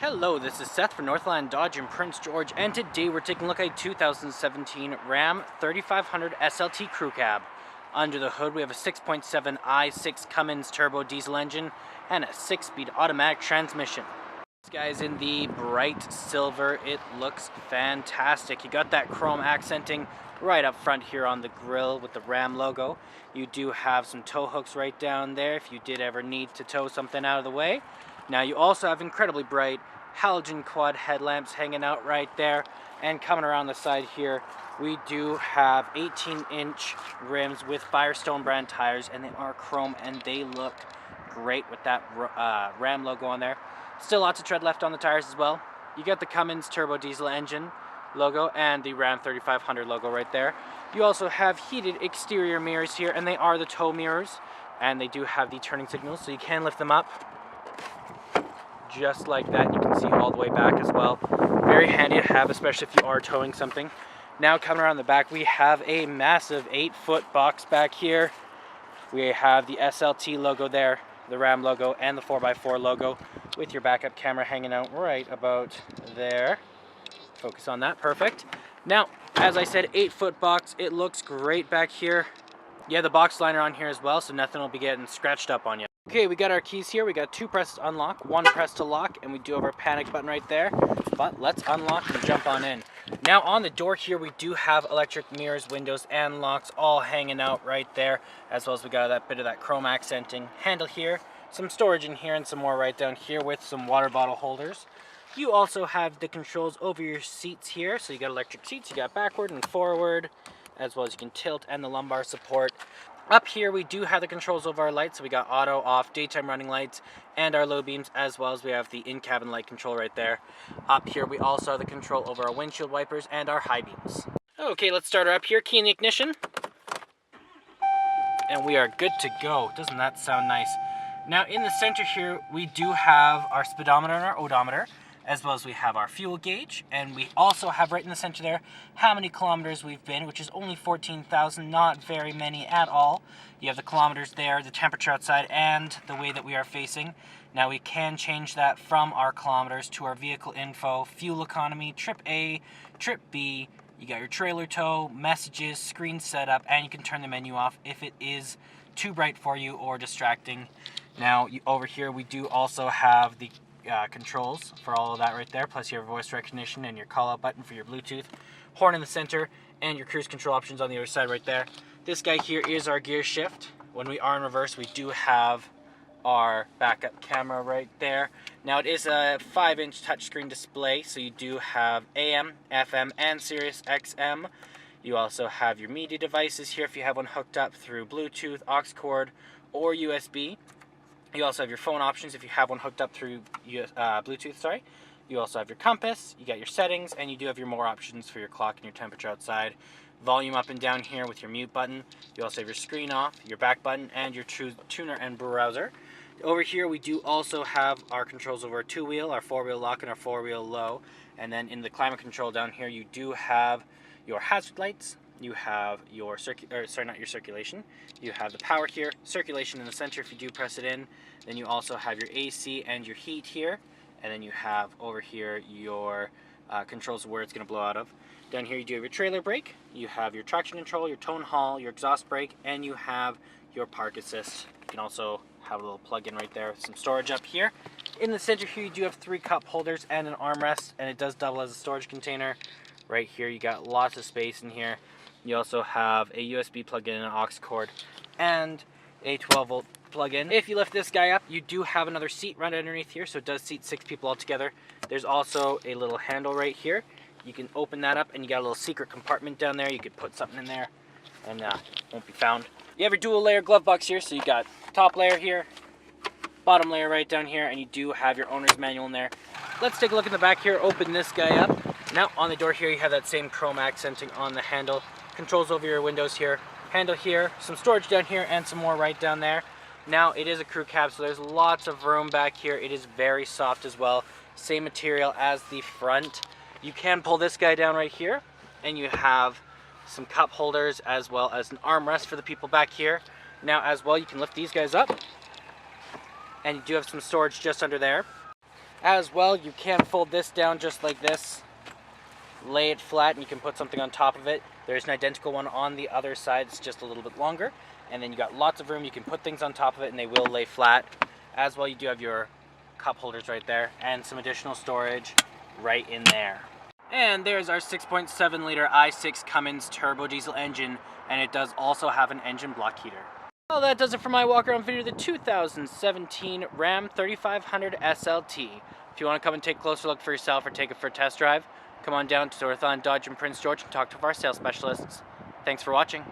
Hello, this is Seth from Northland Dodge in Prince George, and today we're taking a look at a 2017 Ram 3500 SLT Crew Cab. Under the hood we have a 6.7 i6 Cummins turbo diesel engine and a 6-speed automatic transmission. This guy's in the bright silver. It looks fantastic. You got that chrome accenting right up front here on the grille with the Ram logo. You do have some tow hooks right down there if you did ever need to tow something out of the way. Now you also have incredibly bright halogen quad headlamps hanging out right there, and coming around the side here we do have 18-inch rims with Firestone brand tires, and they are chrome and they look great with that Ram logo on there. Still lots of tread left on the tires as well. You got the Cummins turbo diesel engine logo and the Ram 3500 logo right there. You also have heated exterior mirrors here, and they are the tow mirrors, and they do have the turning signals, so you can lift them up just like that. You can see all the way back as well. Very handy to have, especially if you are towing something. Now coming around the back, we have a massive 8-foot box back here. We have the SLT logo there, the Ram logo, and the 4x4 logo with your backup camera hanging out right about there. Focus on that, perfect. Now, as I said, 8-foot box. It looks great back here. Yeah, the box liner on here as well, so nothing will be getting scratched up on you. Okay, we got our keys here. We got 2 presses to unlock, 1 press to lock, and we do have our panic button right there. But let's unlock and jump on in. Now on the door here, we do have electric mirrors, windows, and locks all hanging out right there, as well as we got that bit of that chrome accenting. Handle here, some storage in here, and some more right down here with some water bottle holders. You also have the controls over your seats here. So you got electric seats, you got backward and forward, as well as you can tilt, and the lumbar support. Up here we do have the controls over our lights, so we got auto, off, daytime running lights, and our low beams, as well as we have the in-cabin light control right there. Up here we also have the control over our windshield wipers and our high beams. Okay, let's start her up here, key in the ignition. And we are good to go. Doesn't that sound nice? Now in the center here we do have our speedometer and our odometer, as well as we have our fuel gauge, and we also have right in the center there how many kilometers we've been, which is only 14,000, not very many at all. You have the kilometers there, the temperature outside, and the way that we are facing. Now we can change that from our kilometers to our vehicle info, fuel economy, trip A, trip B. You got your trailer tow, messages, screen setup, and you can turn the menu off if it is too bright for you or distracting. Now over here we do also have the controls for all of that right there, plus you have voice recognition and your call out button for your Bluetooth, horn in the center, and your cruise control options on the other side right there. This guy here is our gear shift. When we are in reverse, we do have our backup camera right there. Now it is a 5-inch touchscreen display, so you do have AM, FM, and Sirius XM. You also have your media devices here if you have one hooked up through Bluetooth, aux cord, or USB. You also have your phone options if you have one hooked up through Bluetooth, You also have your compass, you got your settings, and you do have your more options for your clock and your temperature outside. Volume up and down here with your mute button. You also have your screen off, your back button, and your tuner and browser. Over here we do also have our controls over our 2-wheel, our 4-wheel lock, and our 4-wheel low. And then in the climate control down here you do have your hazard lights. You have your not your circulation. You have the power here, circulation in the center if you do press it in. Then you also have your AC and your heat here. And then you have over here your controls of where it's going to blow out of. Down here you do have your trailer brake. You have your traction control, your tone haul, your exhaust brake, and you have your park assist. You can also have a little plug-in right there with some storage up here. In the center here you do have 3 cup holders and an armrest, and it does double as a storage container. Right here you got lots of space in here. You also have a USB plug-in, an aux cord, and a 12-volt plug-in. If you lift this guy up, you do have another seat right underneath here, so it does seat 6 people altogether. There's also a little handle right here. You can open that up, and you got a little secret compartment down there. You could put something in there, and won't be found. You have your dual-layer glove box here, so you got top layer here, bottom layer right down here, and you do have your owner's manual in there. Let's take a look in the back here. Open this guy up. Now on the door here, you have that same chrome accenting on the handle. Controls over your windows here, handle here, some storage down here, and some more right down there. Now it is a crew cab, so there's lots of room back here. It is very soft as well, same material as the front. You can pull this guy down right here, and you have some cup holders as well as an armrest for the people back here. Now as well, you can lift these guys up, and you do have some storage just under there. As well, you can fold this down just like this, lay it flat, and you can put something on top of it. There's an identical one on the other side, it's just a little bit longer. And then you got lots of room, you can put things on top of it and they will lay flat. As well, you do have your cup holders right there and some additional storage right in there. And there's our 6.7 liter i6 Cummins turbo diesel engine, and it does also have an engine block heater. Well, that does it for my walk around video of the 2017 Ram 3500 SLT. If you want to come and take a closer look for yourself or take it for a test drive, come on down to Northland Dodge in Prince George and talk to our sales specialists. Thanks for watching.